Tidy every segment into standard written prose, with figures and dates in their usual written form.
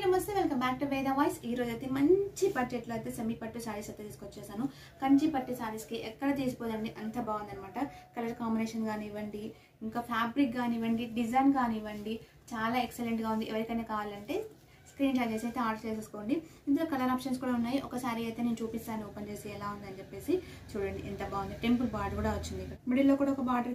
నమస్తే welcome back to వేద voice. ఈ రోజు అయితే మంచి బడ్జెట్ లో అయితే సెమీ పట్టు సారీస్ అయితే తీసుకొచ్చేసాను. కంచి పట్టు సారీస్ కి ఎక్కడ తీసిపోదండి, అంత బాగుందన్నమాట. కలర్ కాంబినేషన్ కానివ్వండి, ఇంకా ఫ్యాబ్రిక్ కానివ్వండి, డిజైన్ కానివ్వండి, చాలా ఎక్సలెంట్ గా ఉంది. ఎవరికైనా కావాలంటే స్క్రీన్ షాట్ చేసి అయితే ఆర్డర్ చేసేసుకోండి. ఇందులో కలర్ ఆప్షన్స్ కూడా ఉన్నాయి. ఒక సారీ అయితే నేను చూపిస్తాను ఓపెన్ చేసి ఎలా ఉందని చెప్పేసి. చూడండి ఎంత బాగుంది. టెంపుల్ బార్డర్ కూడా వచ్చింది. మిడిల్ లో కూడా ఒక బార్డర్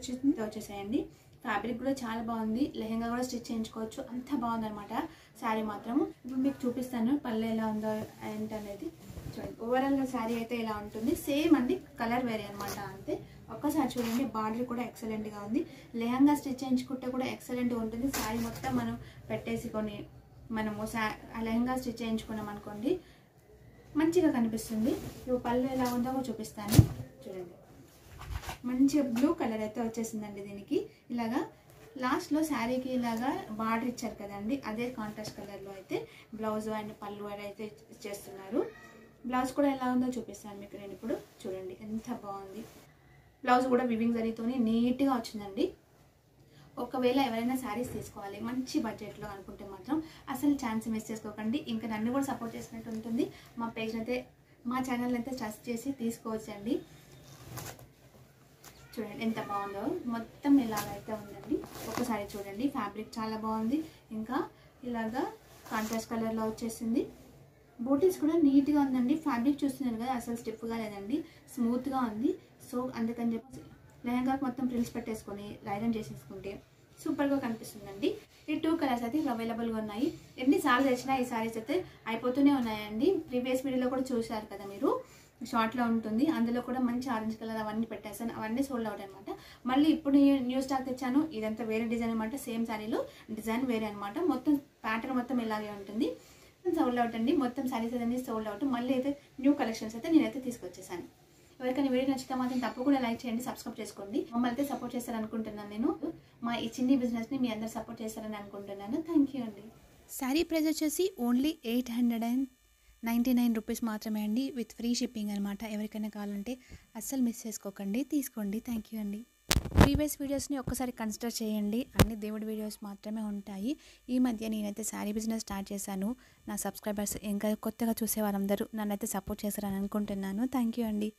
వచ్చేసాయండి. ఫ్యాబ్రిక్ కూడా చాలా బాగుంది. లెహంగా కూడా స్టిచ్ చేయించుకోవచ్చు, అంత బాగుంది అనమాట శారీ మాత్రం. ఇప్పుడు మీకు చూపిస్తాను పళ్ళు ఎలా ఉందో ఏంటనేది. చూడండి ఓవరాల్ గా శారీ అయితే ఇలా ఉంటుంది. సేమ్ అండి, కలర్ వేరే అనమాట అంతే. ఒక్కసారి చూడండి, బార్డర్ కూడా ఎక్సలెంట్ గా ఉంది. లెహంగా స్టిచ్ చేయించుకుంటే కూడా ఎక్సలెంట్ గా ఉంటుంది. శారీ మొత్తం మనం పెట్టేసి మనము లెహంగా స్టిచ్ చేయించుకున్నాం అనుకోండి, మంచిగా కనిపిస్తుంది. ఇప్పుడు పళ్ళు ఎలా ఉందో కూడా చూపిస్తాను. చూడండి మంచిగా బ్లూ కలర్ అయితే వచ్చేసిందండి. దీనికి ఇలాగా లాస్ట్లో శారీకి ఇలాగా బార్డర్ ఇచ్చారు కదండి, అదే కాంట్రాస్ట్ కలర్లో అయితే బ్లౌజ్ అండ్ పళ్ళు అయితే ఇచ్చేస్తున్నారు. బ్లౌజ్ కూడా ఎలా ఉందో చూపిస్తాను మీకు నేను ఇప్పుడు. చూడండి ఎంత బాగుంది. బ్లౌజ్ కూడా వివింగ్ జరీతోని నీట్గా వచ్చిందండి. ఒకవేళ ఎవరైనా శారీస్ తీసుకోవాలి మంచి బడ్జెట్లో అనుకుంటే మాత్రం అసలు ఛాన్స్ మిస్ చేసుకోకండి. ఇంకా నన్ను కూడా సపోర్ట్ చేసినట్టు ఉంటుంది. మా పేజ్ అయితే, మా ఛానల్ అయితే ట్రస్ట్ చేసి తీసుకోవచ్చండి. చూడండి ఎంత బాగుందో, మొత్తం ఇలాగైతే ఉందండి. ఒకసారి చూడండి, ఫ్యాబ్రిక్ చాలా బాగుంది. ఇంకా ఇలాగా కాంట్రాస్ట్ కలర్లో వచ్చేసింది. బూటీస్ కూడా నీట్గా ఉందండి. ఫ్యాబ్రిక్ చూస్తున్నారు కదా, అసలు స్టిఫ్గా లేదండి, స్మూత్గా ఉంది. సో అందుకని చెప్పి లెహంగాకి మొత్తం ప్రిల్స్ పెట్టేసుకొని ఐరన్ చేసేసుకుంటే సూపర్గా కనిపిస్తుందండి. ఈ 2 కలర్స్ అయితే అవైలబుల్గా ఉన్నాయి. ఎన్నిసార్లు తెచ్చినా ఈ సారీస్ అయితే అయిపోతూనే ఉన్నాయండి. ప్రీవియస్ వీడియోలో కూడా చూశారు కదా మీరు, షార్ట్లో ఉంటుంది. అందులో కూడా మంచి ఆరెంజ్ కలర్ అవన్నీ పెట్టేసాను, అవన్నీ సోల్డ్ అవుట్ అనమాట. మళ్ళీ ఇప్పుడు న్యూ స్టాక్ తెచ్చాను. ఇదంతా వేరే డిజైన్ అనమాట. సేమ్ శారీలో డిజైన్ వేరే అనమాట. మొత్తం ప్యాటర్న్ మొత్తం ఇలాగే ఉంటుంది. సోల్డ్ అవుట్ అండి. మొత్తం శారీస్ అన్నీ సోల్డ్ అవుట్. మళ్ళీ అయితే న్యూ కలెక్షన్స్ అయితే నేనైతే తీసుకొచ్చేసాను. ఎవరికైనా వీడియో నచ్చితే మాత్రం తప్పకుండా లైక్ చేయండి, సబ్స్క్రైబ్ చేసుకోండి. మమ్మల్ని అయితే సపోర్ట్ చేస్తారనుకుంటున్నాను నేను. మా ఈ చిన్ని బిజినెస్ని మీ అందరు సపోర్ట్ చేస్తారని అనుకుంటున్నాను. థ్యాంక్ యూ అండి. శారీ ప్రైస్ వచ్చేసి ఓన్లీ 899 రూపీస్ మాత్రమే అండి, విత్ ఫ్రీ షిప్పింగ్ అనమాట. ఎవరికైనా కావాలంటే అస్సలు మిస్ చేసుకోకండి, తీసుకోండి. థ్యాంక్ యూ అండి. ప్రీవియస్ వీడియోస్ని ఒక్కసారి కన్సిడర్ చేయండి. అన్ని దేవుడి వీడియోస్ మాత్రమే ఉంటాయి. ఈ మధ్య నేనైతే శారీ బిజినెస్ స్టార్ట్ చేశాను. నా సబ్స్క్రైబర్స్ ఇంకా కొత్తగా చూసే వారందరూ నన్నైతే సపోర్ట్ చేస్తారని అనుకుంటున్నాను. థ్యాంక్ యూ అండి.